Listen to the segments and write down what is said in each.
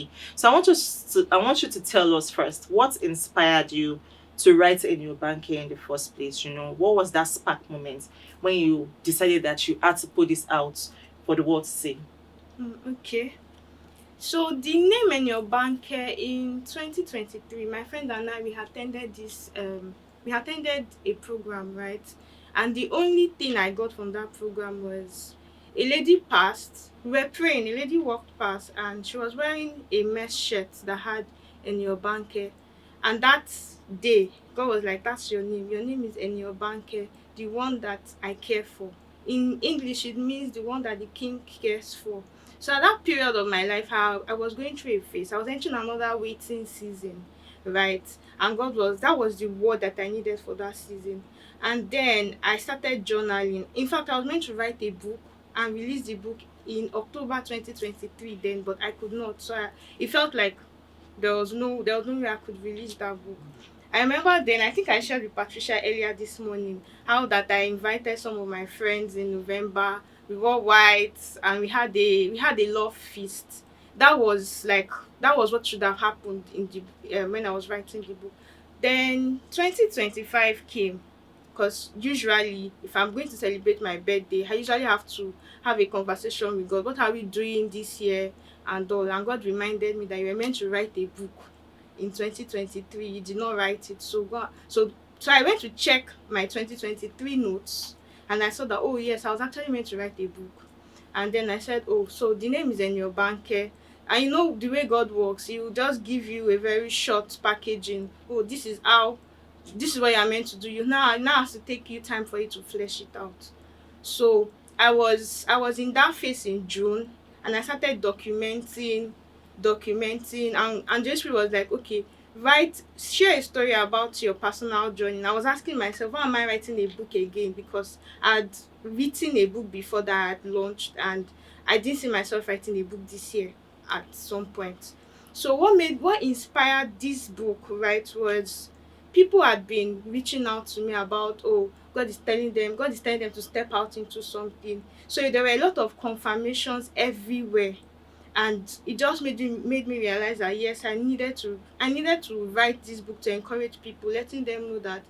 be. So I want you to tell us first what inspired you to write Eniobanke in the first place. What was that spark moment when you decided that you had to put this out for the world to see? Okay. So the name Eniobanke in 2023, my friend and I we attended a program, right? And the only thing I got from that program was a lady passed. We were praying, a lady walked past and she was wearing a mesh shirt that had Eniobanke. And that day, God was like, that's your name. Your name is Eniobanke, the one that I care for. In English, it means the one that the king cares for. So at that period of my life, how I was going through a phase, I was entering another waiting season, right? And that was the word that I needed for that season. And then I started journaling. In fact, I was meant to write a book and release the book in October 2023 then, but I could not. It felt like there was no way I could release that book. I remember then, I think I shared with Patricia earlier this morning how that I invited some of my friends in November. We wore white and we had a love feast. That was what should have happened in the when I was writing the book. Then 2025 came, because usually if I'm going to celebrate my birthday, I usually have to have a conversation with God. What are we doing this year and all? And God reminded me that you were meant to write a book in 2023. You did not write it. So I went to check my 2023 notes and I saw that, oh yes, I was actually meant to write a book. And then I said, oh, so the name is Eniobanke. And you know the way God works, He will just give you a very short packaging. Oh, this is what you're meant to do. You now has to take you time for you to flesh it out. So I was in that phase in June and I started documenting, and Joyce was like, okay, share a story about your personal journey. And I was asking myself, why am I writing a book again? Because I'd written a book before that I had launched, and I didn't see myself writing a book this year at some point. So what inspired this book, right, was people had been reaching out to me about, oh, God is telling them to step out into something. So there were a lot of confirmations everywhere, and it just made me realize that yes, I needed to write this book to encourage people, letting them know that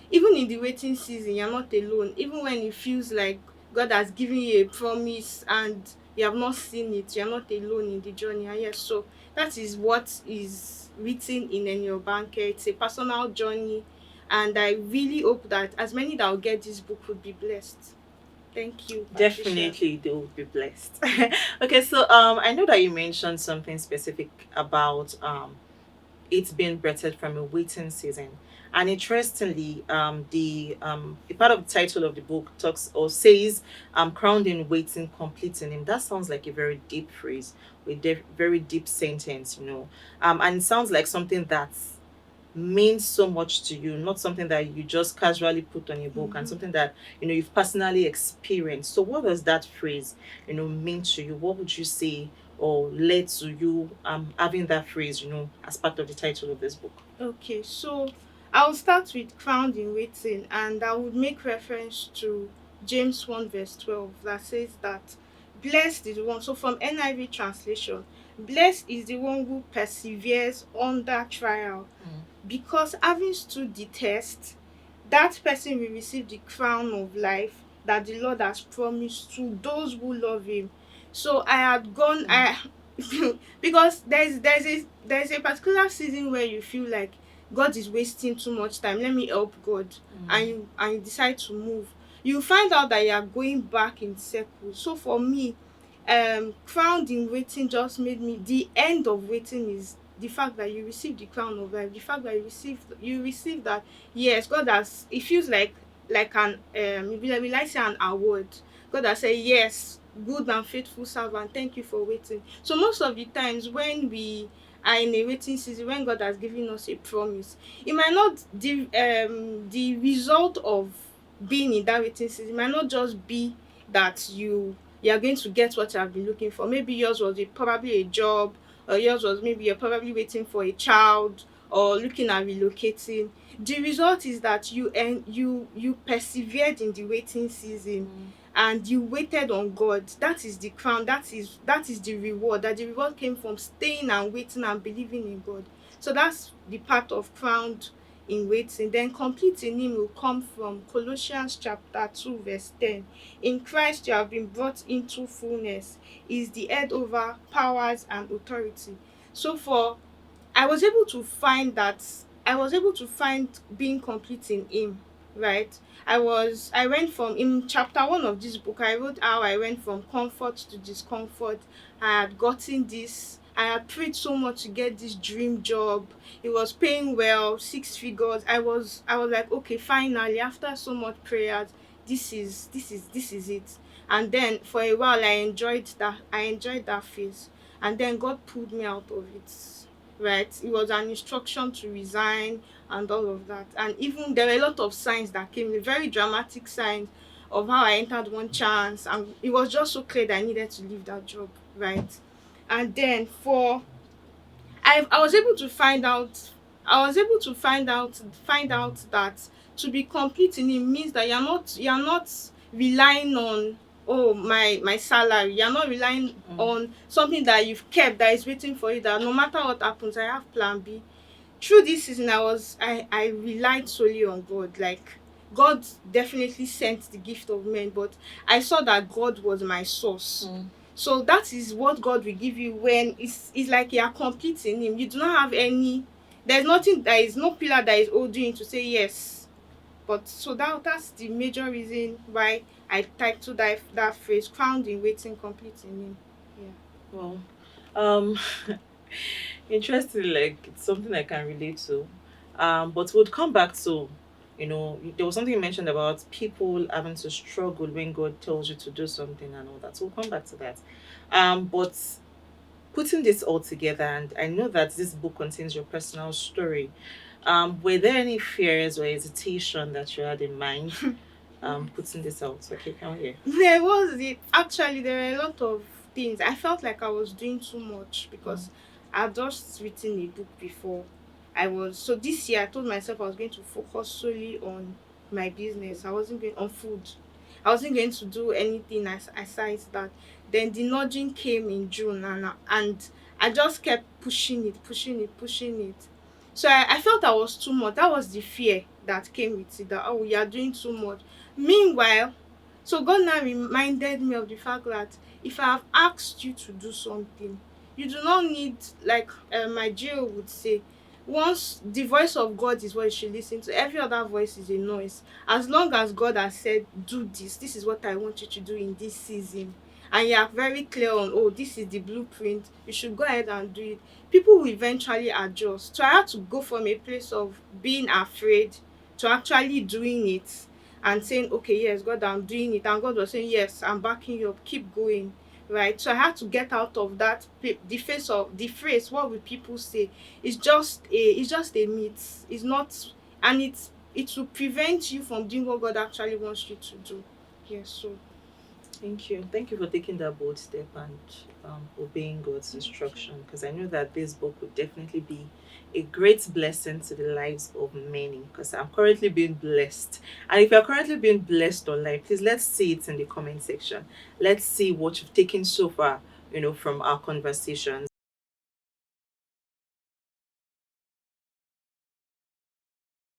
even in the waiting season, you're not alone. Even when it feels like God has given you a promise and you have not seen it, you're not alone in the journey. And yes, so that is what is written in Eniobanke. It's a personal journey, and I really hope that as many that will get this book would be blessed. Thank you, Patricia. Definitely they will be blessed. Okay, so I know that you mentioned something specific about it's being birthed from a waiting season. And interestingly, the a part of the title of the book talks or says, crowned in waiting, complete in him. That sounds like a very deep phrase, a very deep sentence. And it sounds like something that's means so much to you, not something that you just casually put on your book, and Mhm. something that you've personally experienced. So what does that phrase mean to you? What would you say or led to you having that phrase as part of the title of this book? Okay, so I'll start with crowned in waiting, and I would make reference to James 1 verse 12 that says that blessed is the one. So from NIV translation, blessed is the one who perseveres under trial, because having stood the test, that person will receive the crown of life that the Lord has promised to those who love Him. So I had gone, I because there's a particular season where you feel like God is wasting too much time. Let me help God, and you decide to move. You find out that you are going back in circles. So for me, crowned in waiting just made me, the end of waiting is the fact that you receive the crown of life, the fact that you receive that, yes, God has, it feels like an we like say an award. God has said, yes, good and faithful servant, thank you for waiting. So most of the times when we are in a waiting season, when God has given us a promise, it might not, the result of being in that waiting season might not just be that you are going to get what you have been looking for. Maybe yours was probably a job, or yours was maybe you're probably waiting for a child or looking at relocating. The result is that you persevered in the waiting season, and you waited on God. That is the crown. That is the reward. That the reward came from staying and waiting and believing in God. So that's the part of crowned in waiting. Then complete in Him will come from Colossians chapter 2 verse 10. In Christ you have been brought into fullness. He is the head over powers and authority. So for I was able to find that I was able to find being complete in Him, right? I went from in chapter one of this book. I wrote how I went from comfort to discomfort. I had gotten this. I had prayed so much to get this dream job. It was paying well, six figures. I was like, okay, finally, after so much prayers, this is it. And then for a while, I enjoyed that phase, and then God pulled me out of it, right? It was an instruction to resign and all of that. And even there were a lot of signs that came, very dramatic signs of how I entered one chance, and it was just so clear that I needed to leave that job, right? And then for I was able to find out that to be complete in it means that you're not relying on, oh, my salary. You're not relying Mm. on something that you've kept that is waiting for you, that no matter what happens I have plan B. Through this season I relied solely on God. Like, God definitely sent the gift of men, but I saw that God was my source. Mm. So that is what God will give you when it's like you are complete in Him. You do not have any. There's nothing. There is no pillar that is holding you to say yes. But so that's the major reason why I titled that phrase "crowned in waiting, complete in Him." Yeah. Well, um, interesting. Like, it's something I can relate to. But we'll come back to, there was something you mentioned about people having to struggle when God tells you to do something and all that. So we'll come back to that. But putting this all together, and I know that this book contains your personal story. Were there any fears or hesitation that you had in mind? Putting this out. Okay, can we hear? There were a lot of things. I felt like I was doing too much Mm. because I had just written a book before. So this year I told myself I was going to focus solely on my business. I wasn't going on food. I wasn't going to do anything aside that. Then the nudging came in June, and I just kept pushing it, pushing it, pushing it. So I felt I was too much. That was the fear that came with it, that, oh, you are doing too much. Meanwhile, so God now reminded me of the fact that if I have asked you to do something, you do not need, like, my GO would say, once the voice of God is what you should listen to, every other voice is a noise. As long as God has said, do this is what I want you to do in this season, and you are very clear on, oh, this is the blueprint, you should go ahead and do it, people will eventually adjust. So I had to go from a place of being afraid to actually doing it and saying, okay, yes, God, I'm doing it. And God was saying, yes, I'm backing you up, keep going. Right. So I had to get out of that the phrase, what will people say? It's just a myth. It's not, and it will prevent you from doing what God actually wants you to do. Yes, so Thank you. Thank you for taking that bold step and obeying God's thank you. instruction, because I know that this book would definitely be a great blessing to the lives of many, because I'm currently being blessed. And if you're currently being blessed online, please let's see it in the comment section. Let's see what you've taken so far, from our conversations.